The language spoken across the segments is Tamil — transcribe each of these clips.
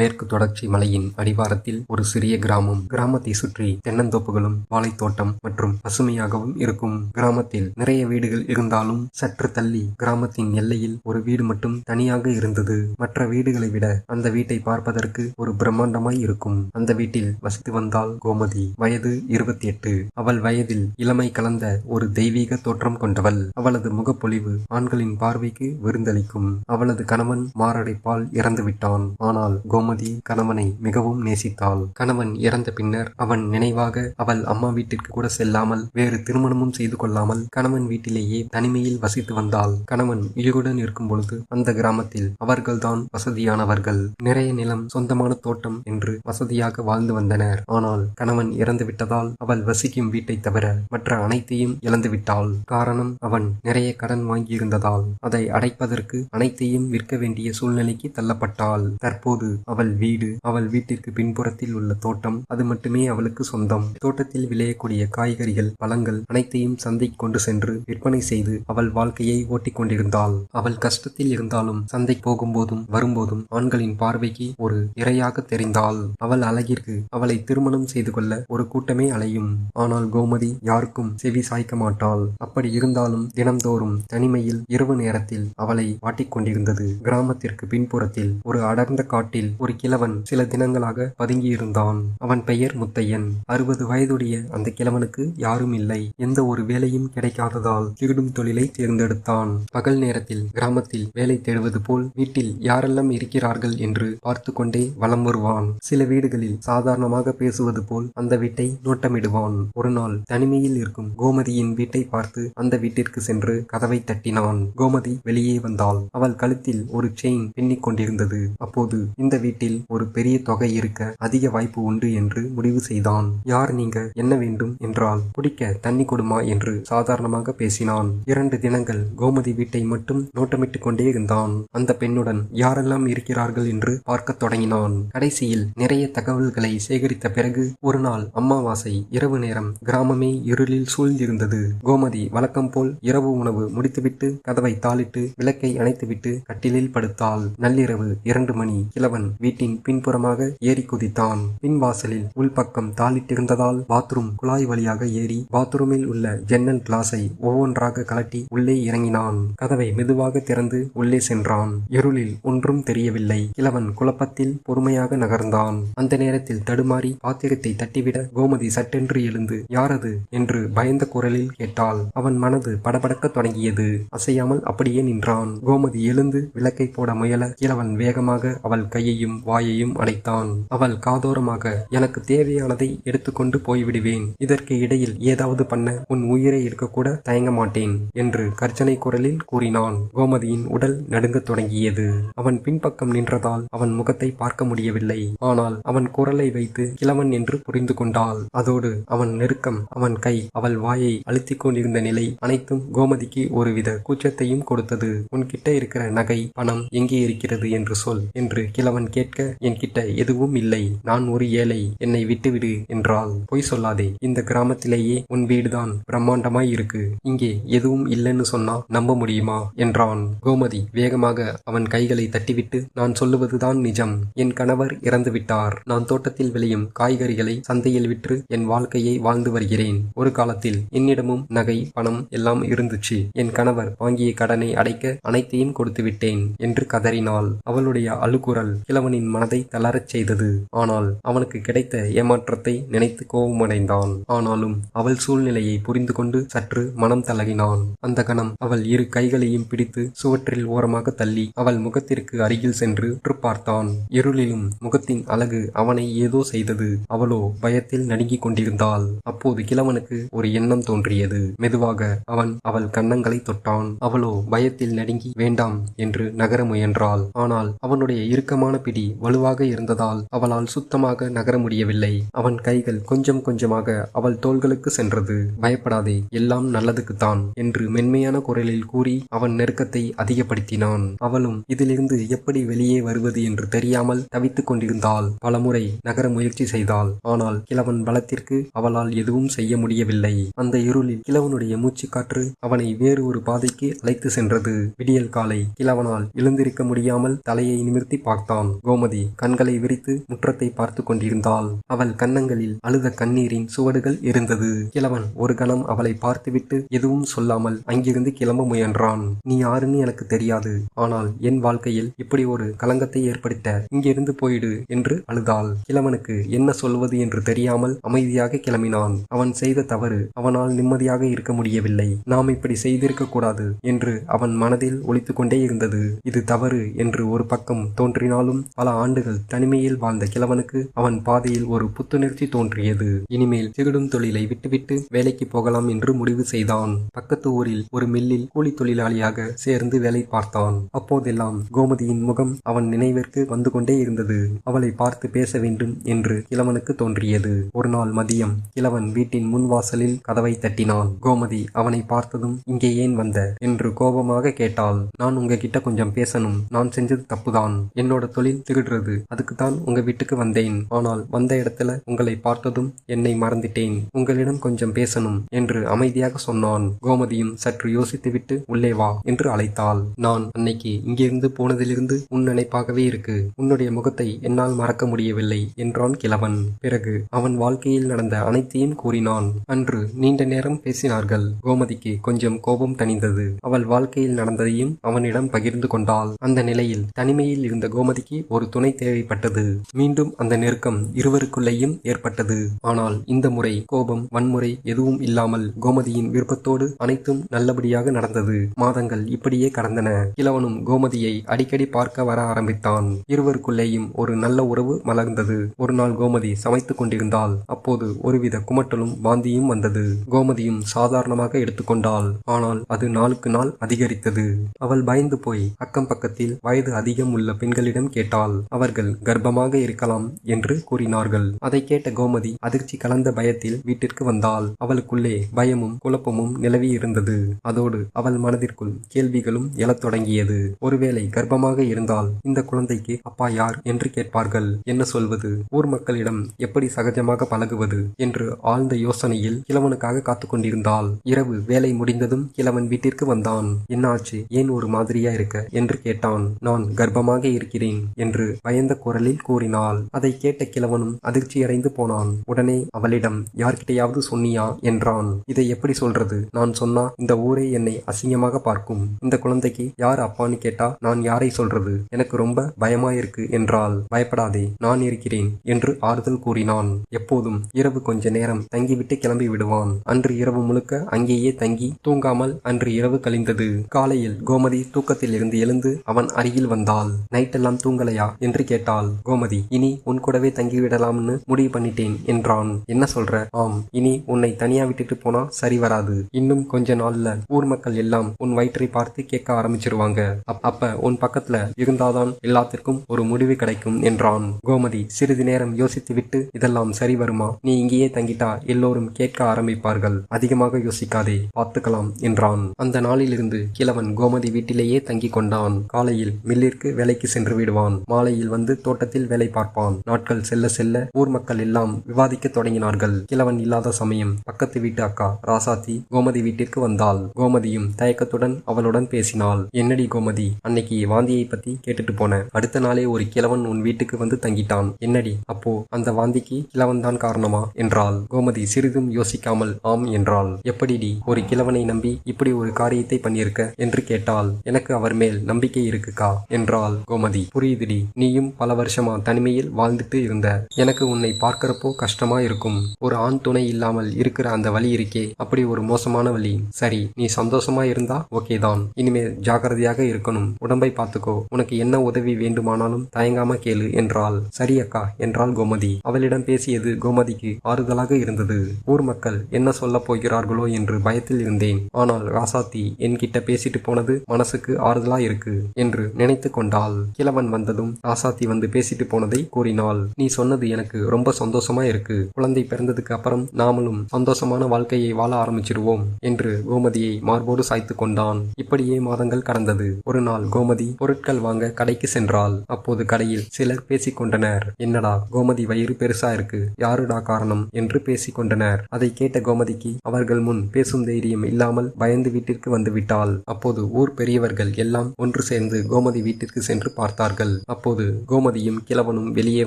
மேற்கு தொடர்ச்சி மலையின் அடிவாரத்தில் ஒரு சிறிய கிராமம். கிராமத்தை சுற்றி தென்னந்தோப்புகளும் வாழைத்தோட்டம் மற்றும் பசுமையாகவும் இருக்கும். கிராமத்தில் நிறைய வீடுகள் இருந்தாலும் சற்று தள்ளி கிராமத்தின் எல்லையில் ஒரு வீடு மட்டும் தனியாக இருந்தது. மற்ற வீடுகளை விட அந்த வீட்டை பார்ப்பதற்கு ஒரு பிரம்மாண்டமாய் இருக்கும். அந்த வீட்டில் வசித்து வந்தாள் கோமதி. வயது 28. அவள் வயதில் இளமை கலந்த ஒரு தெய்வீக தோற்றம் கொண்டவள். அவளது முகப்பொலிவு ஆண்களின் பார்வைக்கு விருந்தளிக்கும். அவளது கணவன் மாரடைப்பால் இறந்து விட்டான். ஆனால் கோமதி கணவனை மிகவும் நேசித்தாள். கணவன் இறந்த பின்னர் அவன் நினைவாக அவள் அம்மா வீட்டிற்கு கூட செல்லாமல் வேறு திருமணமும் செய்து கொள்ளாமல் கணவன் வீட்டிலேயே தனிமையில் வசித்து வந்தாள். கணவன் உயிருடன் இருக்கும் பொழுது அந்த கிராமத்தில் அவர்கள்தான் வசதியானவர்கள். நிறைய நிலம், சொந்தமான தோட்டம் என்று வசதியாக வாழ்ந்து வந்தனர். ஆனால் கணவன் இறந்து விட்டதால் அவள் வசிக்கும் வீட்டை தவிர மற்ற அனைத்தையும் இழந்து விட்டாள். காரணம், அவன் நிறைய கடன் வாங்கியிருந்ததால் அதை அடைப்பதற்கு அனைத்தையும் விற்க வேண்டிய சூழ்நிலைக்கு தள்ளப்பட்டாள். தற்போது அவள் வீடு, அவள் வீட்டிற்கு பின்புறத்தில் உள்ள தோட்டம், அது மட்டுமே அவளுக்கு சொந்தம். தோட்டத்தில் விளையக்கூடிய காய்கறிகள், பழங்கள் அனைத்தையும் சந்தைக்கு கொண்டு சென்று விற்பனை செய்து அவள் வாழ்க்கையை ஓட்டிக் கொண்டிருந்தாள். அவள் கஷ்டத்தில் இருந்தாலும் சந்தை போகும்போதும் வரும்போதும் ஆண்களின் பார்வைக்கு ஒரு இரையாக தெரிந்தாள். அவள் அழகிற்கு அவளை திருமணம் செய்து கொள்ள ஒரு கூட்டமே அலையும். ஆனால் கோமதி யாருக்கும் செவி சாய்க்க மாட்டாள். அப்படி இருந்தாலும் தினம்தோறும் தனிமையில் இரவு நேரத்தில் அவளை வாட்டிக் கொண்டிருந்தது. கிராமத்திற்கு பின்புறத்தில் ஒரு அடர்ந்த காட்டில் ஒரு கிழவன் சில தினங்களாக பதுங்கியிருந்தான். அவன் பெயர் முத்தையன். 60 வயதுடைய அந்த கிழவனுக்கு யாரும் இல்லை. எந்த ஒரு வேலையும் கிடைக்காததால் திருடும் தொழிலை தேர்ந்தெடுத்தான். பகல் நேரத்தில் கிராமத்தில் வேலை தேடுவது போல் வீட்டில் யாரெல்லாம் இருக்கிறார்கள் என்று பார்த்து கொண்டே வலம் வருவான். சில வீடுகளில் சாதாரணமாக பேசுவது போல் அந்த வீட்டை நோட்டமிடுவான். ஒரு நாள் தனிமையில் இருக்கும் கோமதியின் வீட்டை பார்த்து அந்த வீட்டிற்கு சென்று கதவை தட்டினான். கோமதி வெளியே வந்தாள். அவள் கழுத்தில் ஒரு செயின் பின்னிக் கொண்டிருந்தது. அப்போது இந்த வீட்டில் ஒரு பெரிய தொகை இருக்க அதிக வாய்ப்பு உண்டு என்று முடிவு செய்தான். யார் நீங்க, என்ன வேண்டும் என்றால், குடிக்க தண்ணி கொடுமா என்று சாதாரணமாக பேசினான். 2 தினங்கள் கோமதி வீட்டை மட்டும் நோட்டமிட்டுக் கொண்டே இருந்தான். அந்த பெண்ணுடன் யாரெல்லாம் இருக்கிறார்கள் என்று பார்க்க தொடங்கினான். கடைசியில் நிறைய தகவல்களை சேகரித்த பிறகு ஒரு நாள் அமாவாசை இரவு நேரம் கிராமமே இருளில் சூழ்ந்திருந்தது. கோமதி வழக்கம் போல் இரவு உணவு முடித்துவிட்டு கதவை தாளிட்டு விளக்கை அணைத்துவிட்டு கட்டிலில் படுத்தாள். நள்ளிரவு 2 மணி. கிழவன் வீட்டின் பின்புறமாக ஏறி குதித்தான். பின்வாசலில் உள்பக்கம் தாளிட்டிருந்ததால் பாத்ரூம் குழாய் வழியாக ஏறி பாத்ரூமில் உள்ள ஜன்னல் கிளாஸை ஒவ்வொன்றாக கலட்டி உள்ளே இறங்கினான். கதவை மெதுவாக திறந்து உள்ளே சென்றான். இருளில் ஒன்றும் தெரியவில்லை. கிழவன் குழப்பத்தில் பொறுமையாக நகர்ந்தான். அந்த நேரத்தில் தடுமாறி பாத்திரத்தை தட்டிவிட கோமதி சட்டென்று எழுந்து யாரது என்று பயந்த குரலில் கேட்டாள். அவன் மனது படபடக்க தொடங்கியது. அசையாமல் அப்படியே நின்றான். கோமதி எழுந்து விளக்கை போட முயல கிழவன் வேகமாக அவள் கையையும் வாயையும் அடைத்தான். அவள் காதோரமாக, எனக்கு தேவையானதை எடுத்துக்கொண்டு போய்விடுவேன். இதற்கு இடையில் ஏதாவது பண்ண உன் உயிரை எடுக்க கூட தயங்க மாட்டேன் என்று கர்ஜனை குரலில் கூறினான். கோமதியின் உடல் நடுங்கத் தொடங்கியது. அவன் பின்பக்கம் நின்றதால் அவன் முகத்தை பார்க்க முடியவில்லை. ஆனால் அவன் குரலை வைத்து கிழவன் என்று புரிந்து கொண்டாள். அதோடு அவன் நெருக்கம், அவன் கை, அவள் வாயை அழுத்திக் கொண்டிருந்த நிலை அனைத்தும் கோமதிக்கு ஒருவித கூச்சத்தையும் கொடுத்தது. உன்கிட்ட இருக்கிற நகை, பணம் எங்கே இருக்கிறது என்று சொல் என்று கிழவன் கேட்க, என்கிட்ட எதுவும் இல்லை, நான் ஒரு ஏழை, என்னை விட்டுவிடு என்றாள். பொய் சொல்லாதே, இந்த கிராமத்திலேயே உன் வீடுதான் பிரம்மாண்டமாய் இருக்கு, இங்கே எதுவும் இல்லைன்னு சொன்னா நம்ப முடியுமா என்றான். கோமதி வேகமாக அவன் கைகளை தட்டிவிட்டு, நான் சொல்லுவதுதான் நிஜம். என் கணவர் இறந்து விட்டார். நான் தோட்டத்தில் விளையும் காய்கறிகளை சந்தையில் விற்று என் வாழ்க்கையை வாழ்ந்து வருகிறேன். ஒரு காலத்தில் என்னிடமும் நகை, பணம் எல்லாம் இருந்துச்சு. என் கணவர் வாங்கிய கடனை அடைக்க அனைத்தையும் கொடுத்து விட்டேன் என்று கதறினாள். அவளுடைய அழுகுரல் கிழவனின் மனதை தளரச் செய்தது. ஆனால் அவனுக்கு கிடைத்த ஏமாற்றத்தை நினைத்து கோபமடைந்தான். ஆனாலும் அவள் சூழ்நிலையை புரிந்து கொண்டு சற்று மனம் தளகினான். அந்த கணம் அவள் இரு கைகளையும் பிடித்து சுவற்றில் ஓரமாக தள்ளி அவள் முகத்திற்கு அருகில் சென்று பார்த்தான். இருளிலும் முகத்தின் அழகு அவனை ஏதோ செய்தது. அவளோ பயத்தில் நடுங்கிக் கொண்டிருந்தாள். அப்போது கிழவனுக்கு ஒரு எண்ணம் தோன்றியது. மெதுவாக அவன் அவள் கன்னங்களை தொட்டான். அவளோ பயத்தில் நடுங்கி வேண்டாம் என்று நகர முயன்றாள். ஆனால் அவனுடைய இறுக்கமான பிடி வலுவாக இருந்ததால் அவளால் சுத்தமாக நகர முடியவில்லை. அவன் கைகள் கொஞ்சம் கொஞ்சமாக அவள் தோள்களுக்கு சென்றது. பயப்படாதே, எல்லாம் நல்லதுக்குத்தான் என்று மென்மையான குரலில் கூறி அவன் நெருக்கத்தை அதிகப்படுத்தினான். அவளும் இதிலிருந்து எப்படி வெளியே வருவது என்று தெரியாமல் தவித்துக் கொண்டிருந்தாள். பலமுறை நகர முயற்சி செய்தாள். ஆனால் கிழவன் பலத்திற்கு அவளால் எதுவும் செய்ய முடியவில்லை. அந்த இருளில் கிழவனுடைய மூச்சுக்காற்று அவனை வேறு ஒரு பாதைக்கு அழைத்து சென்றது. விடியல் காலை. கிழவனால் எழுந்திருக்க முடியாமல் தலையை நிமிர்த்தி பார்த்தான். கோமதி கண்களை விரித்து முற்றத்தை பார்த்து கொண்டிருந்தாள். அவள் கன்னங்களில் அழுத கண்ணீரின் சுவடுகள் இருந்தது. கிழவன் ஒரு கணம் அவளை பார்த்துவிட்டு எதுவும் சொல்லாமல் அங்கிருந்து கிளம்ப முயன்றான். நீ யாருன்னு எனக்கு தெரியாது, ஆனால் என் வாழ்க்கையில் இப்படி ஒரு களங்கத்தை ஏற்படுத்த இங்கிருந்து போயிடு என்று அழுதாள். கிழவனுக்கு என்ன சொல்வது என்று தெரியாமல் அமைதியாக கிளம்பினான். அவன் செய்த தவறு அவனால் நிம்மதியாக இருக்க முடியவில்லை. நாம் இப்படி செய்திருக்க கூடாது என்று அவன் மனதில் ஒலித்துக் கொண்டே இருந்தது. இது தவறு என்று ஒரு பக்கம் தோன்றினாலும் பல ஆண்டுகள் தனிமையில் வாழ்ந்த கிழவனுக்கு அவன் பாதையில் ஒரு புத்துணர்ச்சி தோன்றியது. இனிமேல் சிகிடும் தொழிலை விட்டுவிட்டு வேலைக்கு போகலாம் என்று முடிவு செய்தான். பக்கத்து ஊரில் ஒரு மில்லில் கூலி தொழிலாளியாக சேர்ந்து வேலை பார்த்தான். அப்போதெல்லாம் கோமதியின் முகம் அவன் நினைவிற்கு வந்து கொண்டே இருந்தது. அவளை பார்த்து பேச வேண்டும் என்று கிழவனுக்கு தோன்றியது. ஒரு நாள் மதியம் கிழவன் வீட்டின் முன்வாசலில் கதவை தட்டினான். கோமதி அவனை பார்த்ததும் இங்கே ஏன் வந்த என்று கோபமாக கேட்டாள். நான் உங்ககிட்ட கொஞ்சம் பேசணும். நான் செஞ்சது தப்புதான். என்னோட தொழில் திகழ்றது, அதுக்குத்தான் உங்க வீட்டுக்கு வந்தேன். ஆனால் வந்த இடத்துல உங்களை பார்த்ததும் என்னை மறந்துட்டேன். உங்களிடம் கொஞ்சம் பேசணும் என்று அமைதியாக சொன்னான். கோமதியும் சற்று யோசித்துவிட்டு உள்ளே வா என்று அழைத்தாள். நான் அன்னைக்கு இங்கிருந்து போனதிலிருந்து உன் நினைப்பாகவே இருக்கு. உன்னுடைய முகத்தை என்னால் மறக்க முடியவில்லை என்றான் கிழவன். பிறகு அவன் வாழ்க்கையில் நடந்த அனைத்தையும் கூறினான். அன்று நீண்ட நேரம் பேசினார்கள். கோமதிக்கு கொஞ்சம் கோபம் தணிந்தது. அவள் வாழ்க்கையில் நடந்ததையும் அவனிடம் பகிர்ந்து கொண்டாள். அந்த நிலையில் தனிமையில் இருந்த கோமதிக்கு ஒரு துணை தேவைப்பட்டது. மீண்டும் அந்த நெருக்கம் இருவருக்குள்ளேயும் ஏற்பட்டது. ஆனால் இந்த முறை கோபம், வன்முறை எதுவும் இல்லாமல் கோமதியின் விருப்பத்தோடு அனைத்தும் நல்லபடியாக நடந்தது. மாதங்கள் இப்படியே கடந்தன. கிழவனும் கோமதியை அடிக்கடி பார்க்க வர ஆரம்பித்தான். இருவருக்குள்ளேயும் ஒரு நல்ல உறவு மலர்ந்தது. ஒரு நாள் கோமதி சமைத்துக் கொண்டிருந்தாள். அப்போது ஒருவித குமட்டலும் வாந்தியும் வந்தது. கோமதியும் சாதாரணமாக எடுத்துக்கொண்டாள். ஆனால் அது நாளுக்கு நாள் அதிகரித்தது. அவள் பயந்து போய் அக்கம் பக்கத்தில் வயது அதிகம் உள்ள பெண்களிடம் கேட்டாள். அவர்கள் கர்ப்பமாக இருக்கலாம் என்று கூறினார்கள். அதை கேட்ட கோமதி அதிர்ச்சி கலந்த பயத்தில் வீட்டிற்கு வந்தாள். அவளுக்குள்ளே பயமும் குழப்பமும் நிலவி இருந்தது. அதோடு அவள் மனதிற்குள் கேள்விகளும் எழத் தொடங்கியது. ஒருவேளை கர்ப்பமாக இருந்தால் இந்த குழந்தைக்கு அப்பா யார் என்று கேட்பார்கள். என்ன சொல்வது? ஊர் மக்களிடம் எப்படி சகஜமாக பழகுவது என்று ஆழ்ந்த யோசனையில் கிழவனுக்காக காத்து கொண்டிருந்தாள். இரவு வேலை முடிந்ததும் கிழவன் வீட்டிற்கு வந்தான். என்ன ஆச்சு? ஏன் ஒரு மாதிரியா இருக்க என்று கேட்டான். நான் கர்ப்பமாக இருக்கிறேன் என்று பயந்த குரலில் கூறினாள். அதை கேட்ட கிழவனும் அதிர்ச்சியடைந்து போனான். உடனே அவளிடம் யார்கிட்டையாவது சொன்னியா என்றான். இதை எப்படி சொல்றது? நான் சொன்னா இந்த ஊரே என்னை அசிங்கமாக பார்க்கும். இந்த குழந்தைக்கு யார் அப்பான்னு கேட்டா நான் யாரை சொல்றது? எனக்கு ரொம்ப பயமாயிருக்கு என்றாள். பயப்படாதே, நான் இருக்கிறேன் என்று ஆறுதல் கூறினான். எப்போதும் இரவு கொஞ்ச நேரம் தங்கிவிட்டு கிளம்பி விடுவான். அன்று இரவு முழுக்க அங்கேயே தங்கி தூங்காமல் அன்று இரவு கழிந்தது. காலையில் கோமதி தூக்கத்தில் இருந்து எழுந்து அவன் அருகில் வந்தாள். நைட்டெல்லாம் தூங்கலையா என்று கேட்டாள். கோமதி இனி உன் கூடவே தங்கிவிடலாம்னு முடிவு பண்ணிட்டேன் என்றான். என்ன சொல்ற? ஆம், இனி உன்னை தனியா விட்டுட்டு போனா சரி வராது. இன்னும் கொஞ்ச நாள்ல ஊர் மக்கள் எல்லாம் உன் வயிற்றை பார்த்து கேட்க ஆரம்பிச்சிருவாங்க. அப்ப உன் பக்கத்துல இருந்தாதான் எல்லாத்திற்கும் ஒரு முடிவு கிடைக்கும் என்றான். கோமதி சிறிது நேரம் யோசித்துவிட்டு இதெல்லாம் சரி வருமா? நீ இங்கேயே தங்கிட்டா எல்லோரும் கேட்க ஆரம்பிப்பார்கள். அதிகமாக யோசிக்காதே, பார்த்துக்கலாம் என்றான். அந்த நாளிலிருந்து கிழவன் கோமதி வீட்டிலேயே தங்கி கொண்டான். காலையில் மில்லிற்கு வேலைக்கு சென்று விடுவான். மாலையில் வந்து தோட்டத்தில் வேலை பார்ப்பான். நாட்கள் செல்ல செல்ல ஊர் மக்கள் எல்லாம் விவாதிக்க தொடங்கினார்கள். கிழவன் இல்லாத சமயம் பக்கத்து வீட்டு அக்கா ராசாத்தி கோமதி வீட்டிற்கு வந்தாள். கோமதியும் தயக்கத்துடன் அவளுடன் பேசினாள். என்னடி கோமதி, அன்னைக்கு வாந்தியை பத்தி கேட்டுட்டு போன. அடுத்த நாளே ஒரு கிழவன் உன் வீட்டுக்கு வந்து தங்கிட்டான். என்னடி, அப்போ அந்த வாந்திக்கு கிழவன் தான் காரணமா என்றாள். கோமதி சிறிதும் யோசிக்காமல் ஆம் என்றாள். எப்படிடி ஒரு கிழவனை நம்பி இப்படி ஒரு காரியத்தை பண்ணியிருக்க என்று கேட்டாள். எனக்கு அவர் மேல் நம்பிக்கை இருக்குக்கா என்றாள் கோமதி. புரியுதுடி, நீயும் பல வருஷமா தனிமையில் வாழ்ந்துட்டு இருந்த. எனக்கு உன்னை பார்க்கிறப்போ கஷ்டமா இருக்கும். ஒரு ஆண் துணை இல்லாமல் இருக்கிற அந்த வழி இருக்கே, அப்படி ஒரு மோசமான வழி. சரி, நீ சந்தோஷமா இருந்தா ஓகே தான். இனிமேல் ஜாக்கிரதையாக இருக்கணும். உடம்பை பார்த்துக்கோ. உனக்கு என்ன உதவி வேண்டுமானாலும் தயங்காம கேளு என்றாள். சரி அக்கா என்றாள் கோமதி. அவளிடம் பேசியது கோமதிக்கு ஆறுதலாக இருந்தது. ஊர் மக்கள் என்ன சொல்ல போகிறார்களோ என்று பயத்தில் இருந்தேன். ஆனால் ராசாத்தி என்கிட்ட பேசிட்டு போனது மனசுக்கு ஆறுதலா இருக்கு என்று நினைத்து கொண்டாள். கிழவன் வந்ததும் ராசாத்தி வந்து பேசிட்டு போனதை கூறினாள். நீ சொன்னது எனக்கு ரொம்ப சந்தோஷமா இருக்கு. குழந்தை பிறந்ததுக்கு அப்புறம் நாமளும் சந்தோஷமான வாழ்க்கையை வாழ ஆரம்பிச்சிருவோம் என்று கோமதியை மார்போடு சாய்த்து கொண்டான். இப்படியே மாதங்கள் கடந்தது. ஒரு நாள் கோமதி பொருட்கள் வாங்க கடைக்கு சென்றாள். அப்போது கடையில் சிலர் பேசிக் கொண்டனர். என்னடா கோமதி வயிறு பெருசா இருக்கு, யாருடா காரணம் என்று பேசிக் கொண்டனர். அதை கேட்ட கோமதிக்கு அவர்கள் முன் பேசும் தைரியம் இல்லாமல் பயந்து வீட்டிற்கு வந்து விட்டாள். அப்போது ஊர் பெரியவர்கள் எல்லாம் ஒன்று சேர்ந்து கோமதி வீட்டிற்கு சென்று பார்த்தார்கள். அப்போது கோமதியும் கிழவனும் வெளியே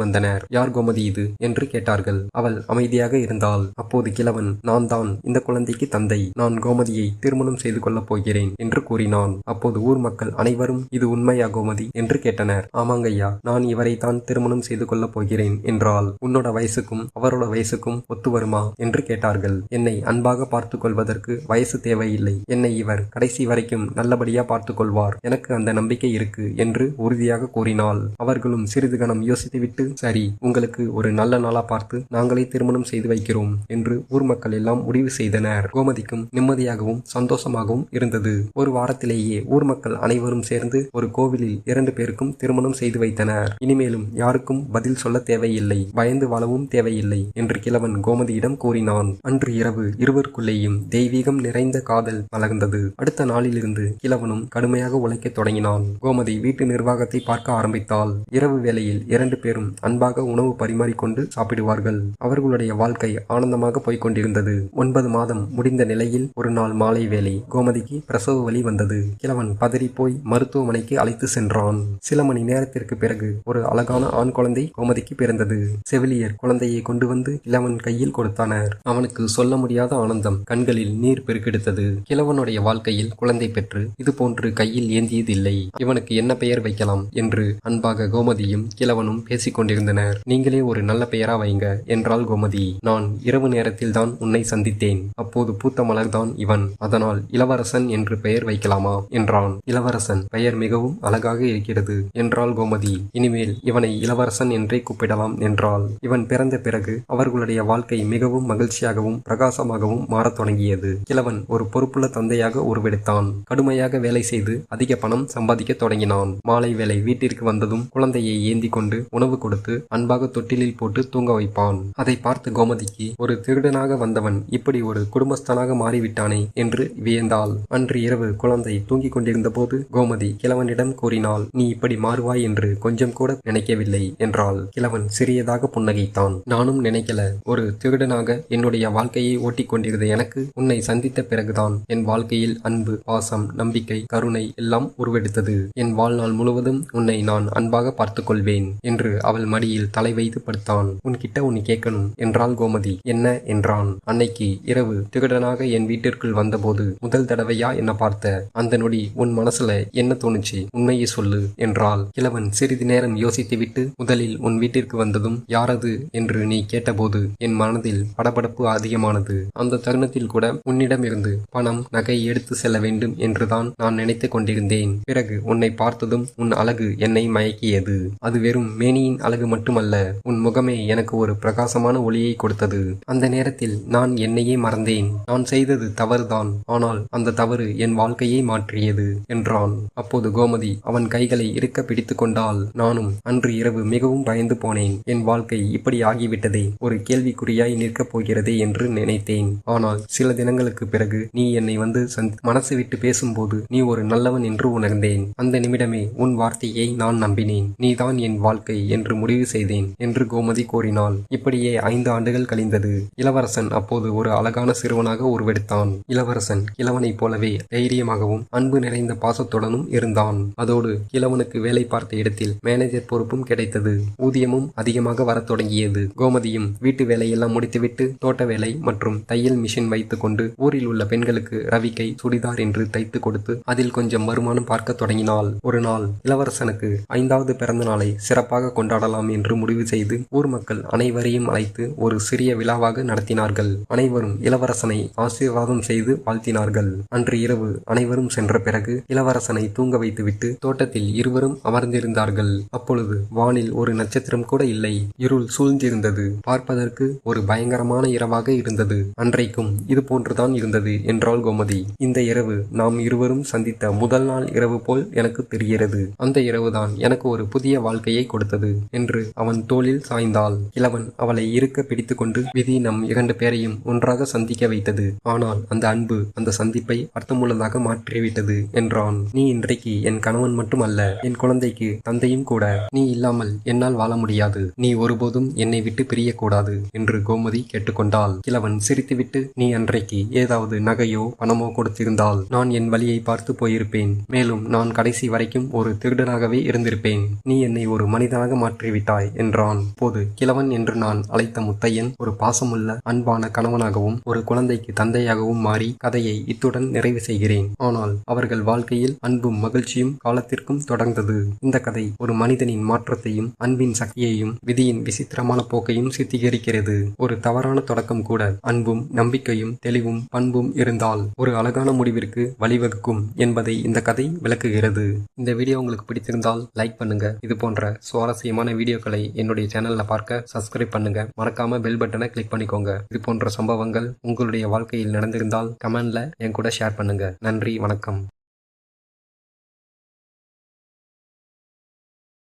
வந்தனர். யார் கோமதி இது என்று கேட்டார்கள். அவள் அமைதியாக இருந்தாள். அப்போது கிழவன், நான் தான் இந்த குழந்தைக்கு தந்தை. நான் கோமதியை திருமணம் செய்து கொள்ளப் போகிறேன் என்று கூறினான். அப்போது ஊர் மக்கள் அனைவரும், இது உண்மையா கோமதி என்று கேட்டனர். ஆமாங்கய்யா, நான் இவரை தான் திருமணம் செய்து கொள்ளப் போகிறேன் என்றாள். உன்னோட வயசுக்கும் அவரோட வயசுக்கும் ஒத்து வருமா என்று கேட்டார்கள். என்னை அன்பாக பார்த்து கொள்வதற்கு வயசு தேவையில்லை. என்னை இவர் கடைசி வரைக்கும் நல்லபடியா பார்த்து கொள்வார். எனக்கு அந்த நம்பிக்கை இருக்கு என்று உறுதியாக கூறினாள். அவர்களும் சிறிது கணம் யோசித்துவிட்டு, சரி, உங்களுக்கு ஒரு நல்ல நாளா பார்த்து நாங்களே திருமணம் செய்து வைக்கிறோம் என்று ஊர் மக்கள் எல்லாம் முடிவு செய்தனர். கோமதிக்கும் நிம்மதியாகவும் சந்தோஷமாகவும் இருந்தது. ஒரு வாரத்திலேயே ஊர் மக்கள் அனைவரும் சேர்ந்து ஒரு கோவிலில் 2 பேருக்கும் திருமணம் செய்து வைத்தனர். இனிமேலும் யாருக்கும் பதில் சொல்ல தேவையில்லை, பயந்து வாழவும் தேவையில்லை என்று கிழவன் கோமதியிடம் கூறினான். அன்று இரவு இருவருக்குள்ளேயும் தெய்வீகம் நிறைந்த காதல் மலர்ந்தது. அடுத்த நாளிலிருந்து கிழவனும் கடுமையாக உழைக்கத் தொடங்கினான். கோமதி வீட்டு நிர்வாகத்தை பார்க்க ஆரம்பித்தாள். இரவு வேளையில் 2 பேரும் அன்பாக உணவு பரிமாறிக்கொண்டு சாப்பிடுவார்கள். அவர்களுடைய வாழ்க்கை ஆனந்தமாக போய்கொண்டிருந்தது. 9 மாதம் முடிந்த நிலையில் ஒரு நாள் மாலை வேளை கோமதிக்கு பிரசவ வலி வந்தது. கிழவன் பதறி போய் மருத்துவமனைக்கு அழைத்து சென்றான். சில மணி நேரத்திற்கு பிறகு ஒரு அழகான ஆண் குழந்தை கோமதிக்கு பிறந்தது. செவிலியர் குழந்தையை கொண்டு வந்து கிழவன் கையில் கொடுத்தனர். அவனுக்கு சொல்ல முடியாத ஆனந்தம் கண்களில் நீர் பெருக்கெடுத்தது. கிழவனுடைய வாழ்க்கையில் குழந்தை பெற்று இது போன்று கையில் ஏந்தியதில்லை. இவனுக்கு என்ன பெயர் வைக்கலாம் என்று அன்பாக கோமதியும் கிழவனும் பேசிக் கொண்டிருந்தனர். நீங்களே ஒரு நல்ல பெயரா வைங்க என்றாள் கோமதி. நான் இரவு நேரத்தில் தான் உன்னை சந்தித்தேன். அப்போது பூத்த மலர்தான் இவன். அதனால் இளவரசன் என்று பெயர் வைக்கலாமா என்றான். இளவரசன் பெயர் மிகவும் அழகாக இருக்கிறது என்றாள் கோமதி. இனிமேல் இவனை இளவரசன் என்றே கூப்பிடலாம் என்றாள். இவன் பிறந்த பிறகு அவர்களுடைய வாழ்க்கை மிகவும் மகிழ்ச்சியாகவும் பிரகாசமாகவும் மாறத் தொடங்கியது. கிழவன் ஒரு பொறுப்புள்ள தந்தையாக உருவெடுத்தான். கடுமையாக வேலை செய்து அதிக பணம் சம்பாதிக்க தொடங்கினான். மாலை வேளை வீட்டிற்கு வந்ததும் குழந்தையை ஏந்தி கொண்டு உணவு கொடுத்து அன்பாக தொட்டிலில் போட்டு தூங்க வைப்பான். அதை பார்த்து கோமதிக்கு, ஒரு திருடனாக வந்தவன் இப்படி ஒரு குடும்பஸ்தனாக மாறிவிட்டானே என்று வியந்தாள். அன்று இரவு குழந்தை தூங்கிக் கொண்டிருந்த போது கோமதி கிழவனிடம் கூறினாள், நீ இப்படி மாறுவாய் என்று கொஞ்சம் கூட நினைக்கவில்லை என்றாள். கிழவன் சிறியதாக புன்னகைத்தான். நானும் நினைக்கல. ஒரு திருடனாக என்னுடைய வாழ்க்கையை ஓட்டிக் கொண்டிருந்த எனக்கு உன்னை சந்தித்த பிறகுதான் என் வாழ்க்கையில் அன்பு, பாசம், நம்பிக்கை, கருணை எல்லாம் உருவெடுத்தது. என் வாழ்நாள் முழுவதும் உன்னை நான் அன்பாக பார்த்துக் கொள்வேன் என்று அவள் மடியில் தலை வைத்து படுத்தான். உன்கிட்ட ஒன்னு கேட்கணும் என்றாள் கோமதி. என்ன என்றான். அன்னைக்கு இரவு திருடனாக என் வீட்டிற்குள் வந்தபோது முதல் தடவையா என்ன பார்த்த? அந்த நொடி உன் மனசுல என்ன தோணுச்சு? உண்மையை சொல்லு என்றாள். கிழவன் சிறிது நேரம் யோசித்துவிட்டு, முதலில் உன் வீட்டிற்கு வந்ததும் யாரது என்று நீ கேட்டபோது என் மனதில் படபடப்பு அதிகமானது. அந்த தருணத்தில் கூட உன்னிடமிருந்து பணம், நகை எடுத்து செல்ல வேண்டும் என்றுதான் நான் நினைத்து கொண்டிருந்தேன். பிறகு உன்னை பார்த்ததும் உன் அழகு என்னை மயக்கியது. அது வெறும் மேனியின் அழகு மட்டுமல்ல, உன் முகமே எனக்கு ஒரு பிரகாசமான ஒளியை கொடுத்தது. அந்த நேரத்தில் நான் என்னையே மறந்தேன். நான் செய்தது தவறுதான், ஆனால் அந்த தவறு என் வாழ்க்கையை மாற்றியது என்றான். அப்போது கோமதி அவன் கைகளை இறுக்க பிடித்து கொண்டாள். நானும் அன்று இரவு மிகவும் பயந்து போனேன். என் வாழ்க்கை இப்படி ஆகிவிட்டதே, ஒரு கேள்விக்குறியாய் நிற்கப் போகிறதே என்று நினைத்தேன். ஆனால் சில தினங்களுக்கு பிறகு நீ என்னை வந்து மனசு விட்டு பேசும்போது நீ ஒரு நல்லவன் என்று உணர்ந்தேன். அந்த நிமிடமே உன் வார்த்தையை நான் நம்பினேன். நீதான் என் வாழ்க்கை என்று முடிவு செய்தேன் என்று கோமதி கூறினாள். இப்படியே 5 ஆண்டுகள் கழிந்தது. இளவரசன் அப்போது ஒரு அழகான சிறுவனாக உருவெடுத்தான். இளவரசன் கிழவனைப் போலவே தைரியமாகவும் அன்பு நிறைந்த பாசத்துடனும் இருந்தான். அதோடு கிழவனுக்கு வேலை பார்த்த இடத்தில் மேனேஜர் பொறுப்பும் கிடைத்தது. ஊதியமும் அதிகமாக வரத் தொடங்கியது. கோமதியும் வீட்டு வேலையெல்லாம் முடித்துவிட்டு தோட்ட வேலை மற்றும் தையல் மிஷின் வைத்துக் கொண்டு ஊரில் உள்ள பெண்களுக்கு ரவிக்கை, சுடிதார் என்று தைத்து கொடுத்து அதில் கொஞ்சம் வருமானம் பார்க்க தொடங்கினாள். ஒரு நாள் இளவரசனுக்கு 5வது பிறந்த நாளை சிறப்பாக கொண்டாடலாம் என்று முடிவு செய்து ஊர் மக்கள் அனைவரையும் அழைத்து ஒரு சிறிய விழாவாக நடத்தினார்கள். அனைவரும் இளவரசனை ஆசீர்வாதம் செய்து வாழ்த்தினார்கள். அன்று இரவு அனைவரும் சென்ற பிறகு இளவரசனை தூங்க வைத்துவிட்டு தோட்டத்தில் இருவரும் அமர்ந்திருந்தார்கள். அப்பொழுது வானில் ஒரு நட்சத்திரம் கூட இல்லை. இருள் சூழ்ந்திருந்தது. பார்ப்பதற்கு ஒரு பயங்கரமான இரவாக இருந்தது. அன்றைக்கும் இது போன்றுதான் இருந்தது என்றாள் கோமதி. இந்த இரவு நாம் இருவரும் சந்தித்த முதல் நாள் இரவு போல் எனக்கு தெரிகிறது. அந்த இரவுதான் எனக்கு ஒரு புதிய வாழ்க்கையை கொடுத்தது என்று அவன் தோளில் சாய்ந்தாள். கிழவன் அவளை இருக்க பிடித்து கொண்டு, விதி நம் 2 பேரையும் ஒன்றாக சந்திக்க வைத்தது. ஆனால் அந்த அன்பு அந்த சந்திப்பை அர்த்தமுள்ளதாக மாற்றிவிட்டது என்றான். நீ இன்றைக்கு என் கணவன் மட்டுமல்ல, என் குழந்தைக்கு தந்தையும் கூட. நீ இல்லாமல் என்னால் வாழ முடியாது. நீ ஒருபோதும் என்னை விட்டு பிரியக்கூடாது என்று கோமதி கேட்டுக்கொண்டாள். கிழவன் சிரித்துவிட்டு, நீ அன்றைக்கு ஏதாவது நகையோ பணமோ கொடுத்திருந்தால் நான் என் வழியை பார்த்து போயிருப்பேன். மேலும் நான் கடைசி வரைக்கும் ஒரு திருடனாகவே இருந்திருப்பேன். இருப்பேன். நீ என்னை ஒரு மனிதனாக மாற்றிவிட்டாய் என்றான். போது கிழவன் என்று நான் அழைத்த முத்தையன் ஒரு பாசமுள்ள அன்பான கணவனாகவும் ஒரு குழந்தைக்கு தந்தையாகவும் மாறி கதையை இத்துடன் நிறைவு செய்கிறேன். ஆனால் அவர்கள் வாழ்க்கையில் அன்பும் மகிழ்ச்சியும் காலத்திற்கும் தொடர்ந்தது. இந்த கதை ஒரு மனிதனின் மாற்றத்தையும் அன்பின் சக்தியையும் விதியின் விசித்திரமான போக்கையும் சித்தரிக்கிறது. ஒரு தவறான தொடக்கம் கூட அன்பும் நம்பிக்கையும் தெளிவும் பண்பும் இருந்தால் ஒரு அழகான முடிவிற்கு வழிவகுக்கும் என்பதை இந்த கதை விளக்குகிறது. இந்த வீடியோ உங்களுக்கு பிடித்திருந்தால் லைக் பண்ணுங்க. இது போன்ற சுவாரஸ்யமான வீடியோக்களை என்னுடைய சேனல்ல பார்க்க சப்ஸ்கிரைப் பண்ணுங்க. மறக்காம பெல் பட்டனை கிளிக் பண்ணிக்கோங்க. இது போன்ற சம்பவங்கள் உங்களுடைய வாழ்க்கையில் நடந்திருந்தால் கமெண்ட்ல என் கூட ஷேர் பண்ணுங்க. நன்றி, வணக்கம்.